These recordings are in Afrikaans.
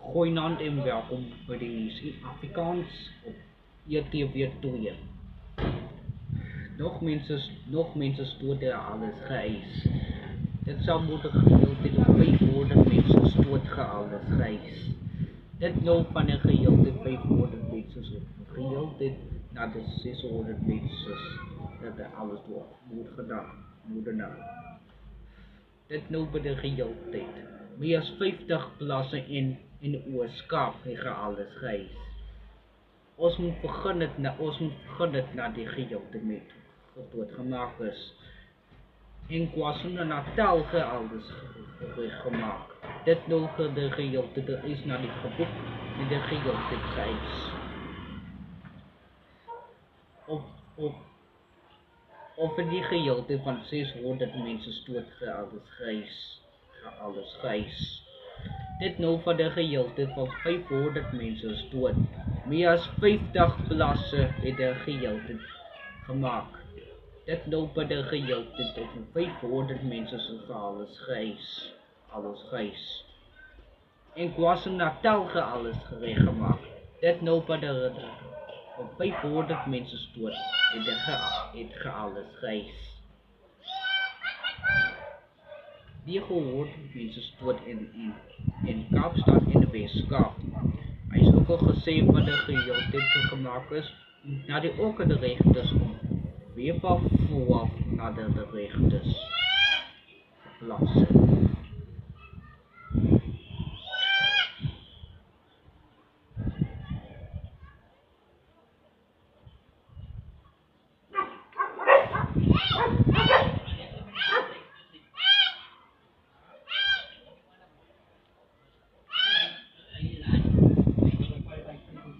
Goeienaand en welkom by die nuus in Afrikaans op ETV 2. Nog mensen stoten alles geëis. Dit zou moeten gedeelte op 500 mensen stoten alles geëis. Dit nou van een gedeelte 500 mensen op gedeelte naar de 600 mensen dat er alles door moet gedaan. Dit nou bij de gedeelte. Meer dan 50 plaatsen in de Oos-Kaap het alles geëis. Ons moet beginnen naar die gedeelte met wat gemaakt is. In KwaZulu-Natal het alles gemaakt. Dit nou de gedeelte er is naar die geboek en de gedeelte geëis. Of in die gedeelte van 600 mensen stoot alles geëis. Dit nou van de gedeelte van 500 mensen stoot. Meer dan 50 plaatsen in de gedeelte gemaakt. Dit nou bij de gedeelte van 500 mensen alles geëis. In KwaZulu-Natal alles gerecht gemaakt. Dit nou bij de van 500 mensen stoot. Het alles geëis. Die gehoord mensen stoot in Kaapstad in de Weskaap. Hij is ook al gezien wat de gedeelte gemaakt is, naar die ook de rechters om weer van vooraf naar de rechters plaatsen.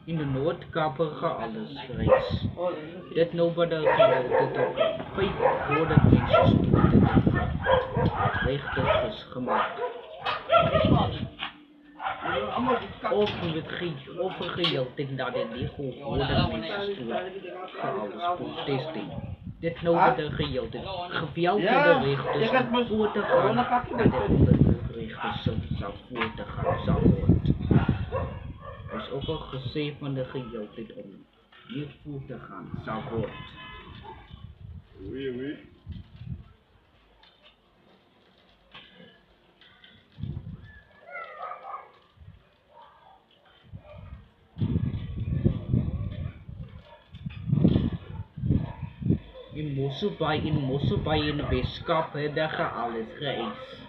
In de Noord-Kaap gaat alles gereis. Dit nou bij de gedeelte van 500 mensen stoten. Rechters is gemaakt. Of een gedeelte naar de 900 mensen stoten. Gaat alles protesting. Dit nou bij de gedeelte. Geweld de rechters om voor te gaan. Naar de rechters zou voor te gaan zou worden. Is ook al gezegd van de gedeelte om hier voor te gaan, zou worden. Oui. In Mosselbaai in de Weskaap het daar alles geëis.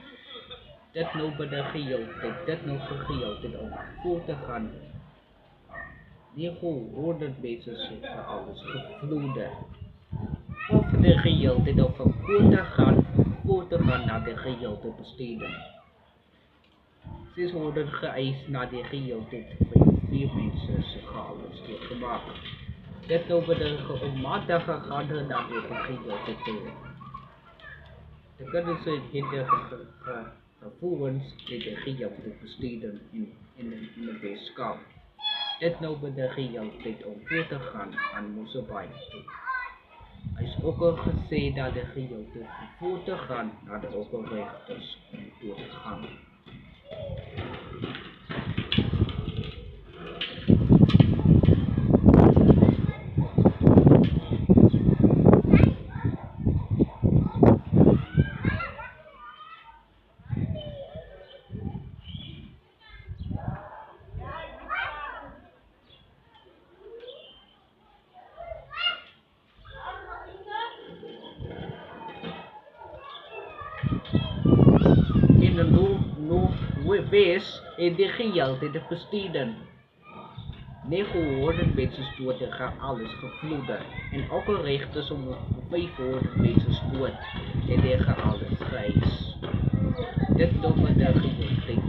Dit nou bij de gedeelte om voor te gaan. 900 mensen zitten alles gevloeden. Of de gedeelte of voor te gaan naar de gedeelte besteden. 600 geëist naar de gedeelte van 4 mensen zitten alles gemaakt. Dit over de maandag gaan naar de gedeelte toe. De kunnen ze in de gevoelens in de gedeelte besteden in de Weskaap. Dit nou bij de gedeelte om voor te gaan aan Mosselbaai toe. Hij is ook al gezegd dat de gedeelte voor te gaan naar de opperrechters om door te gaan. In de Noordwest in de gedeelte te besteden. 900 mensen stoten gaan alles gevloeden. En ook al rechters om 500 mensen stoot. En die gaan alles geëis. Dit doen we de gedeelte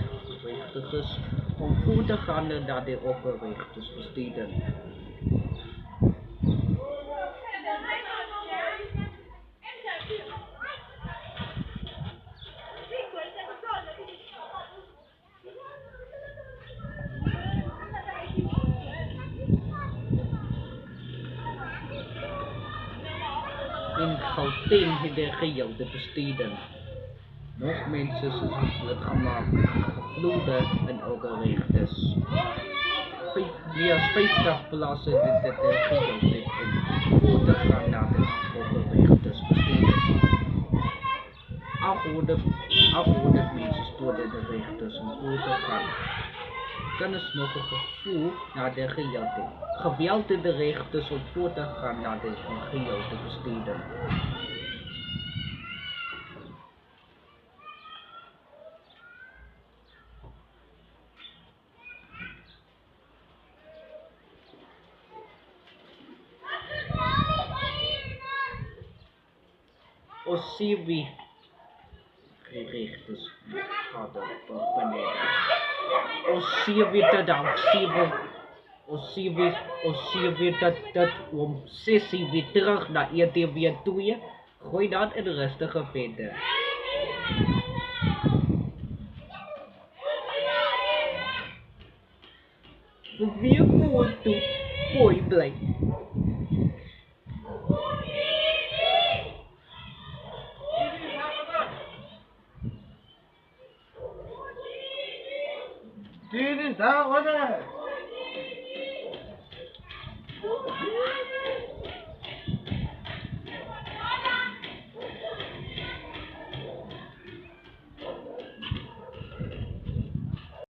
rechters om voor te gaan naar de opperrechters besteden. In Gauteng in de gedeelte besteden. Nog mensen is het gemaakt, gevloede en ook rechters. Meer als 50 plaatsen dit gedeelte in voor te gaan naar de overrechters besteden. 800 mensen stonden de rechters om voor te gaan. Dan is nog een gevoel naar de gedeelte. Geweld in de rechters om voor te gaan naar de gedeelte besteden. Osiwi rechters hadden beneden. Osiwi dat om 6 weer terug naar ETB toe. Gooi dat in rustige verder. Weer voor toe. Mooi blij. Dit is daar, wat